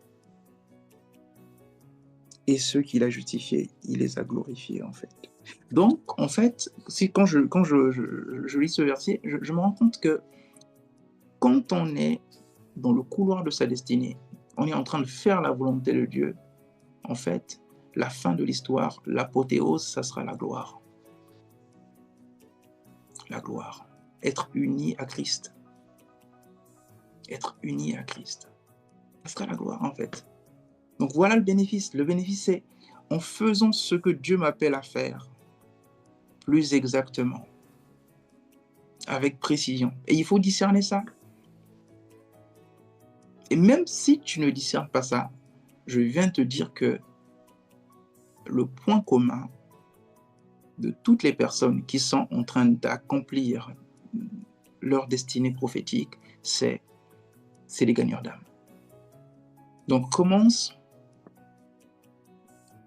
S2: Et ceux qu'il a justifiés, il les a glorifiés, en fait. » Donc, en fait, quand je lis ce verset, je me rends compte que quand on est dans le couloir de sa destinée, on est en train de faire la volonté de Dieu, en fait, la fin de l'histoire, l'apothéose, ça sera la gloire. La gloire. Être uni à Christ. Être uni à Christ. Ça sera la gloire, en fait. Donc voilà le bénéfice. Le bénéfice, c'est en faisant ce que Dieu m'appelle à faire, plus exactement, avec précision. Et il faut discerner ça. Et même si tu ne discernes pas ça, je viens te dire que le point commun de toutes les personnes qui sont en train d'accomplir leur destinée prophétique, c'est les gagneurs d'âme. Donc commence,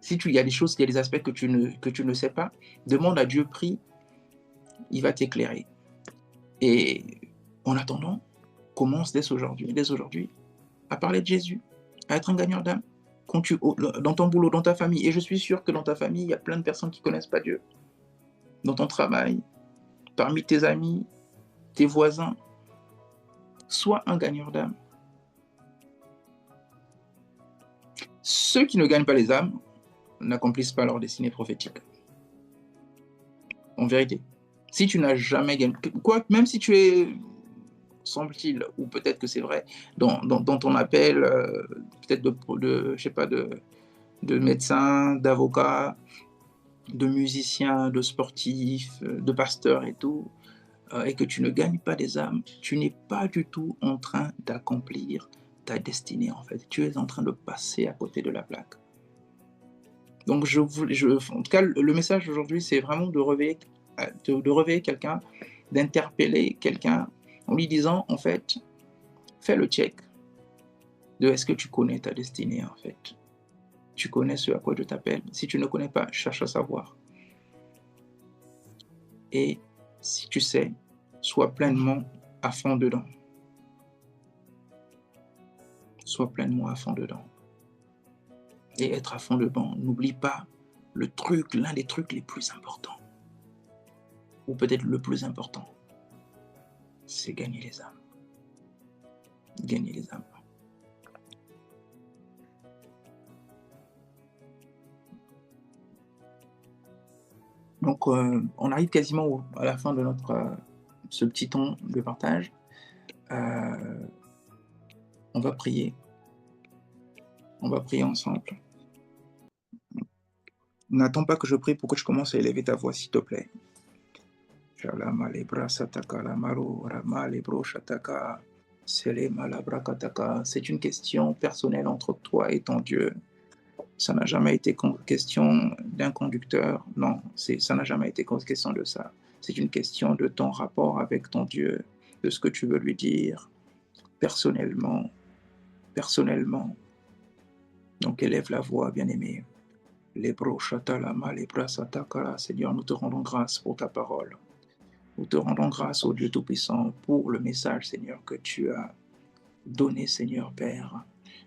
S2: si il y a des choses, il y a des aspects que tu ne sais pas, demande à Dieu, prie, il va t'éclairer. Et en attendant, commence dès aujourd'hui, à parler de Jésus, à être un gagneur d'âme, dans ton boulot, dans ta famille. Et je suis sûr que dans ta famille, il y a plein de personnes qui ne connaissent pas Dieu. Dans ton travail, parmi tes amis, tes voisins, sois un gagneur d'âme. Ceux qui ne gagnent pas les âmes n'accomplissent pas leur destinée prophétique. En vérité. Si tu n'as jamais gagné, même si tu es, semble-t-il, ou peut-être que c'est vrai, dans ton appel, peut-être je sais pas, de médecin, d'avocat, de musicien, de sportif, de pasteur et tout, et que tu ne gagnes pas des âmes, tu n'es pas du tout en train d'accomplir ta destinée, en fait. Tu es en train de passer à côté de la plaque. Donc, en tout cas, le message aujourd'hui, c'est vraiment de réveiller quelqu'un, d'interpeller quelqu'un en lui disant, en fait, fais le check de est-ce que tu connais ta destinée, en fait. Tu connais ce à quoi je t'appelle. Si tu ne connais pas, cherche à savoir. Et si tu sais, sois pleinement à fond dedans. Sois pleinement à fond dedans. Et être à fond dedans, n'oublie pas l'un des trucs les plus importants, ou peut-être le plus important, c'est gagner les âmes. Gagner les âmes. Donc, on arrive quasiment à la fin de ce petit temps de partage. On va prier. On va prier ensemble. N'attends pas que je prie pour que tu commences à élever ta voix, s'il te plaît. C'est une question personnelle entre toi et ton Dieu. Ça n'a jamais été question d'un conducteur. Non, ça n'a jamais été question de ça. C'est une question de ton rapport avec ton Dieu, de ce que tu veux lui dire personnellement. Donc élève la voix, bien-aimé. Lebro shatalama, lebra satakara. Seigneur, nous te rendons grâce pour ta parole. Nous te rendons grâce au Dieu Tout-Puissant pour le message, Seigneur, que tu as donné, Seigneur Père.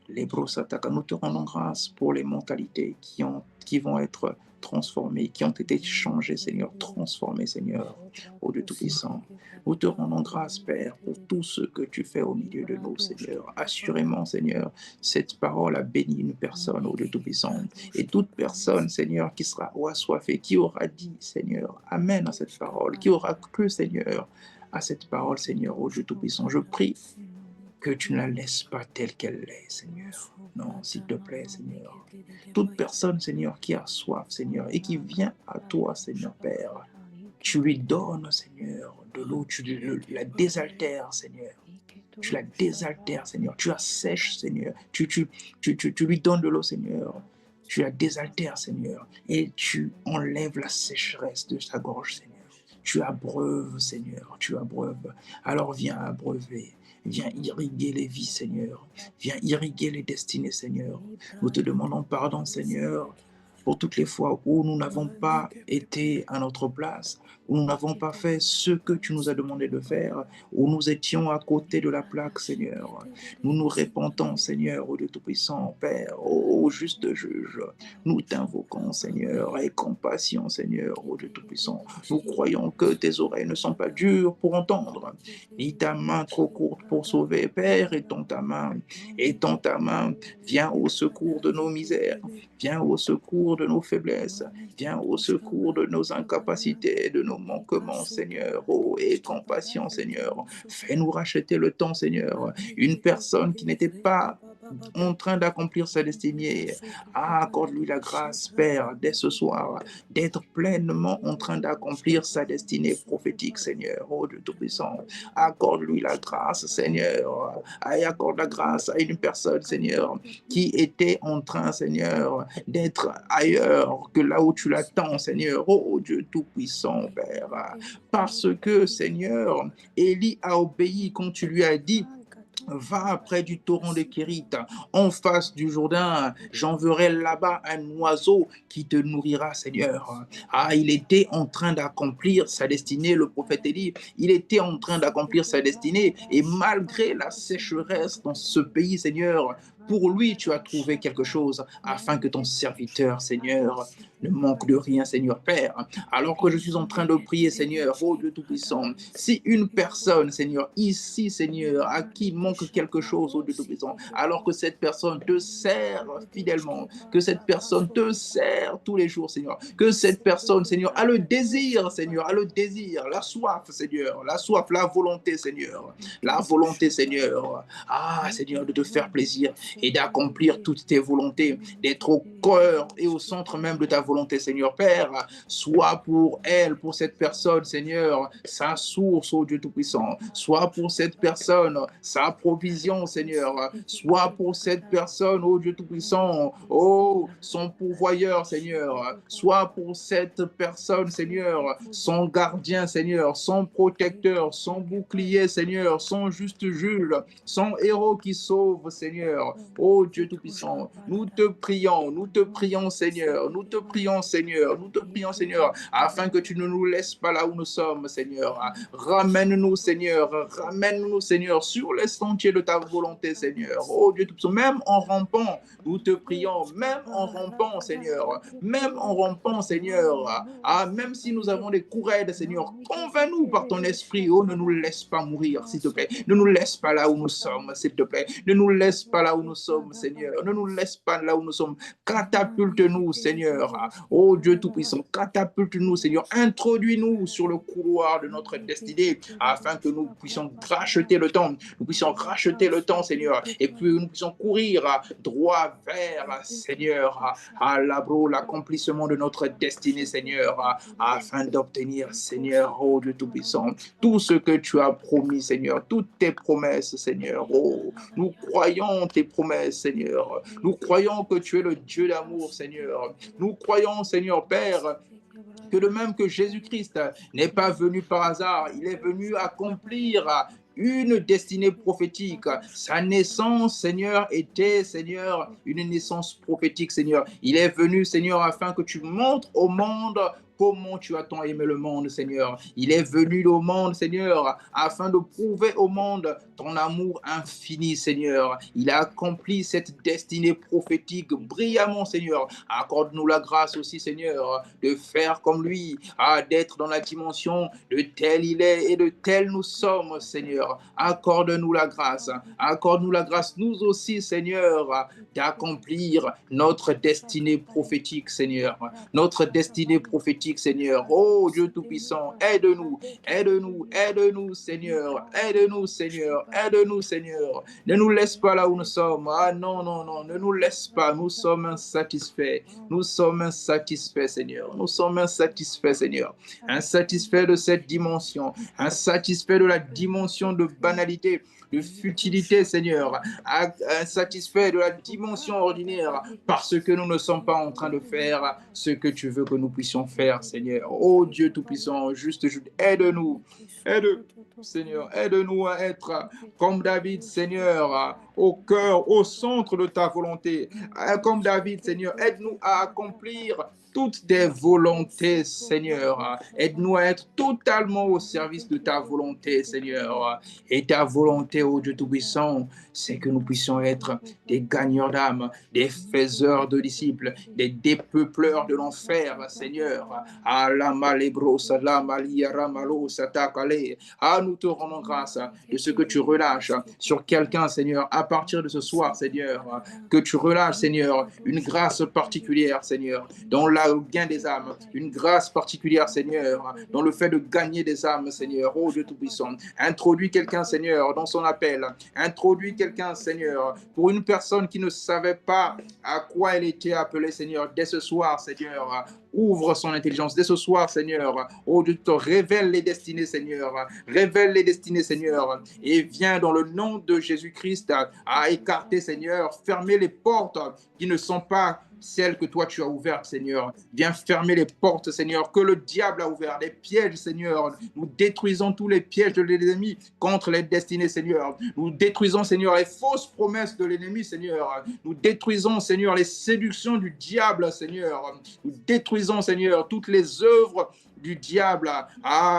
S2: Les brosataka, nous te rendons grâce pour les mentalités qui vont être transformées, qui ont été changées, Seigneur, transformées, Seigneur, au Dieu Tout-Puissant. Nous te rendons grâce, Père, pour tout ce que tu fais au milieu de nous, Seigneur. Assurément, Seigneur, cette parole a béni une personne, au Dieu Tout-Puissant. Et toute personne, Seigneur, qui sera assoiffée, qui aura dit, Seigneur, Amen à cette parole, qui aura cru, Seigneur, à cette parole, Seigneur, au Dieu Tout-Puissant. Je prie que tu ne la laisses pas telle qu'elle est, Seigneur. Non, s'il te plaît, Seigneur. Toute personne, Seigneur, qui a soif, Seigneur, et qui vient à toi, Seigneur Père, tu lui donnes, Seigneur, de l'eau, tu la désaltères, Seigneur. Tu la désaltères, Seigneur. Tu assèches, Seigneur. Tu lui donnes de l'eau, Seigneur. Tu la désaltères, Seigneur. Et tu enlèves la sécheresse de sa gorge, Seigneur. Tu abreuves, Seigneur. Tu abreuves. Alors viens abreuver. Viens irriguer les vies, Seigneur. Viens irriguer les destinées, Seigneur. Nous te demandons pardon, Seigneur, pour toutes les fois où nous n'avons pas été à notre place, où nous n'avons pas fait ce que tu nous as demandé de faire, où nous étions à côté de la plaque, Seigneur. Nous nous répentons, Seigneur, au Dieu Tout-Puissant, Père, ô juste juge. Nous t'invoquons, Seigneur, et compassion, Seigneur, au Dieu Tout-Puissant. Nous croyons que tes oreilles ne sont pas dures pour entendre, ni ta main trop courte pour sauver. Père, étends ta main, viens au secours de nos misères, viens au secours de nos faiblesses, viens au secours de nos incapacités, de nos manquements, Seigneur. Oh, et compassion, Seigneur. Fais-nous racheter le temps, Seigneur. Une personne qui n'était pas en train d'accomplir sa destinée. Accorde-lui la grâce, Père, dès ce soir, d'être pleinement en train d'accomplir sa destinée prophétique, Seigneur. Oh Dieu Tout-Puissant, accorde-lui la grâce, Seigneur. Et accorde la grâce à une personne, Seigneur, qui était en train, Seigneur, d'être ailleurs que là où tu l'attends, Seigneur. Oh Dieu Tout-Puissant, Père. Parce que, Seigneur, Élie a obéi quand tu lui as dit, va près du torrent de Kérit, en face du Jourdain, j'enverrai là-bas un oiseau qui te nourrira, Seigneur. Ah, il était en train d'accomplir sa destinée, le prophète Élie, il était en train d'accomplir sa destinée, et malgré la sécheresse dans ce pays, Seigneur, pour lui, tu as trouvé quelque chose afin que ton serviteur, Seigneur, ne manque de rien, Seigneur Père. Alors que je suis en train de prier, Seigneur, oh Dieu Tout-Puissant, si une personne, Seigneur, ici, Seigneur, à qui manque quelque chose, oh Dieu Tout-Puissant, alors que cette personne te sert fidèlement, que cette personne te sert tous les jours, Seigneur, que cette personne, Seigneur, a le désir, Seigneur, a le désir, la soif, Seigneur, la soif, la volonté, Seigneur, ah, Seigneur, de te faire plaisir et d'accomplir toutes tes volontés, d'être au cœur et au centre même de ta volonté, Seigneur Père, soit pour elle, pour cette personne, Seigneur, sa source, oh Dieu Tout-Puissant, soit pour cette personne, sa provision, Seigneur, soit pour cette personne, oh Dieu Tout-Puissant, oh, son pourvoyeur, Seigneur, soit pour cette personne, Seigneur, son gardien, Seigneur, son protecteur, son bouclier, Seigneur, son juste juge, son héros qui sauve, Seigneur, oh Dieu Tout-Puissant, nous te prions, Seigneur, nous te prions, Seigneur, nous te prions, Seigneur, afin que tu ne nous laisses pas là où nous sommes, Seigneur. Ramène-nous, Seigneur, sur les sentiers de ta volonté, Seigneur. Oh Dieu Tout-Puissant, même en rampant, nous te prions, même en rampant, Seigneur, même en rampant, Seigneur, ah, même si nous avons des couraides, Seigneur, convainc-nous par ton esprit, oh, ne nous laisse pas mourir, s'il te plaît, ne nous laisse pas là où nous sommes, s'il te plaît, ne nous laisse pas là où nous sommes, Seigneur, ne nous laisse pas là où nous sommes, catapulte-nous, Seigneur, oh Dieu Tout-Puissant, catapulte-nous, Seigneur, introduis-nous sur le couloir de notre destinée, afin que nous puissions racheter le temps, Seigneur, et puis nous puissions courir droit vers, Seigneur, à l'accomplissement de notre destinée, Seigneur, afin d'obtenir, Seigneur, oh Dieu Tout-Puissant, tout ce que tu as promis, Seigneur, toutes tes promesses, Seigneur, oh, nous croyons tes promesses, Seigneur, nous croyons que tu es le Dieu d'amour, Seigneur, nous croyons, Seigneur Père, que de même que Jésus-Christ n'est pas venu par hasard, il est venu accomplir une destinée prophétique. Sa naissance, Seigneur, était, Seigneur, une naissance prophétique, Seigneur. Il est venu, Seigneur, afin que tu montres au monde comment tu as tant aimé le monde, Seigneur. Il est venu au monde, Seigneur, afin de prouver au monde ton amour infini, Seigneur. Il a accompli cette destinée prophétique brillamment, Seigneur. Accorde-nous la grâce aussi, Seigneur, de faire comme lui, d'être dans la dimension de tel il est et de tel nous sommes, Seigneur. Accorde-nous la grâce. Accorde-nous la grâce, nous aussi, Seigneur, d'accomplir notre destinée prophétique, Seigneur. Notre destinée prophétique, Seigneur. Oh Dieu Tout-Puissant, aide-nous, aide-nous, aide-nous, Seigneur. Aide-nous, Seigneur. Aide-nous, Seigneur. Ne nous laisse pas là où nous sommes. Ah non, non, non, ne nous laisse pas. Nous sommes insatisfaits. Nous sommes insatisfaits, Seigneur. Nous sommes insatisfaits, Seigneur. Insatisfaits de cette dimension. Insatisfaits de la dimension de banalité, de futilité, Seigneur, insatisfait de la dimension ordinaire, parce que nous ne sommes pas en train de faire ce que tu veux que nous puissions faire, Seigneur. Oh Dieu Tout-Puissant, juste, aide-nous, Seigneur, aide-nous à être comme David, Seigneur, au cœur, au centre de ta volonté. Comme David, Seigneur, aide-nous à accomplir toutes tes volontés, Seigneur. Aide-nous à être totalement au service de ta volonté, Seigneur. Et ta volonté, ô Dieu Tout-Puissant, c'est que nous puissions être des gagneurs d'âme, des faiseurs de disciples, des dépeupleurs de l'enfer, Seigneur. Nous te rendons grâce de ce que tu relâches sur quelqu'un, Seigneur, à partir de ce soir, Seigneur. Que tu relâches, Seigneur, une grâce particulière, Seigneur, dans le gain des âmes, une grâce particulière, Seigneur, dans le fait de gagner des âmes, Seigneur. Oh Dieu Tout-Puissant, introduis quelqu'un, Seigneur, dans son appel. Introduis quelqu'un, Seigneur, pour une personne qui ne savait pas à quoi elle était appelée, Seigneur, dès ce soir, Seigneur. Ouvre son intelligence dès ce soir, Seigneur. Oh Dieu, te révèle les destinées, Seigneur. Révèle les destinées, Seigneur. Et viens dans le nom de Jésus-Christ à écarter, Seigneur, fermer les portes qui ne sont pas celles que toi tu as ouvertes, Seigneur. Viens fermer les portes, Seigneur, que le diable a ouvertes, les pièges, Seigneur. Nous détruisons tous les pièges de l'ennemi contre les destinées, Seigneur. Nous détruisons, Seigneur, les fausses promesses de l'ennemi, Seigneur. Nous détruisons, Seigneur, les séductions du diable, Seigneur. Nous détruisons, Seigneur, toutes les œuvres du diable.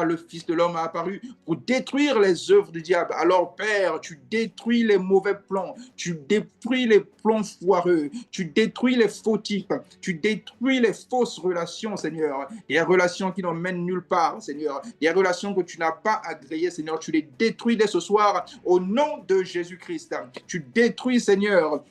S2: Le Fils de l'homme a apparu pour détruire les œuvres du diable. Alors, Père, tu détruis les mauvais plans, tu détruis les plans foireux, tu détruis les faux types, tu détruis les fausses relations, Seigneur. Des relations qui n'en mènent nulle part, Seigneur. Des relations que tu n'as pas agréées, Seigneur. Tu les détruis dès ce soir au nom de Jésus-Christ. Tu détruis, Seigneur,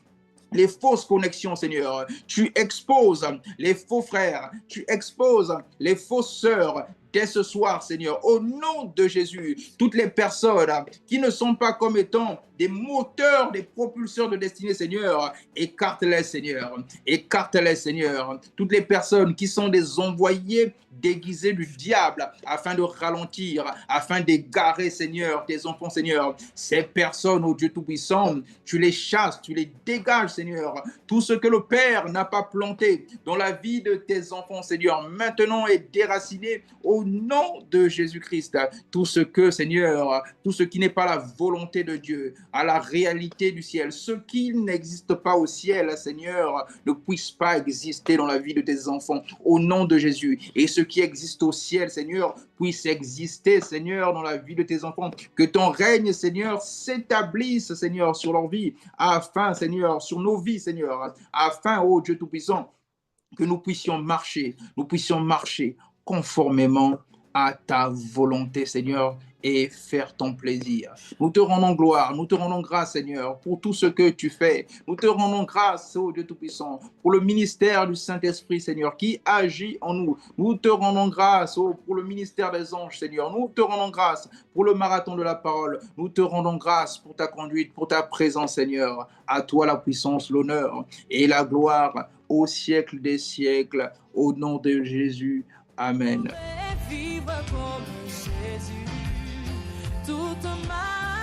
S2: les fausses connexions, Seigneur. Tu exposes les faux frères, tu exposes les fausses sœurs dès ce soir, Seigneur, au nom de Jésus. Toutes les personnes qui ne sont pas comme étant des moteurs, des propulseurs de destinée, Seigneur, écarte-les, Seigneur. Écarte-les, Seigneur. Toutes les personnes qui sont des envoyés déguisés du diable afin de ralentir, afin d'égarer, Seigneur, tes enfants, Seigneur. Ces personnes, ô Dieu Tout-Puissant, tu les chasses, tu les dégages, Seigneur. Tout ce que le Père n'a pas planté dans la vie de tes enfants, Seigneur, maintenant est déraciné au nom de Jésus-Christ. Tout ce que, Seigneur, tout ce qui n'est pas la volonté de Dieu, à la réalité du ciel, ce qui n'existe pas au ciel, Seigneur, ne puisse pas exister dans la vie de tes enfants, au nom de Jésus. Et ce qui existe au ciel, Seigneur, puisse exister, Seigneur, dans la vie de tes enfants. Que ton règne, Seigneur, s'établisse, Seigneur, sur leur vie, afin, Seigneur, sur nos vies, Seigneur, afin, ô Dieu Tout-Puissant, que nous puissions marcher conformément à ta volonté, Seigneur, et faire ton plaisir. Nous te rendons gloire, nous te rendons grâce, Seigneur, pour tout ce que tu fais. Nous te rendons grâce, ô Dieu Tout-Puissant, pour le ministère du Saint-Esprit, Seigneur, qui agit en nous. Nous te rendons grâce, pour le ministère des anges, Seigneur. Nous te rendons grâce pour le marathon de la parole. Nous te rendons grâce pour ta conduite, pour ta présence, Seigneur. À toi la puissance, l'honneur et la gloire au siècle des siècles. Au nom de Jésus. Amen.
S3: Vivre comme Jésus toute ma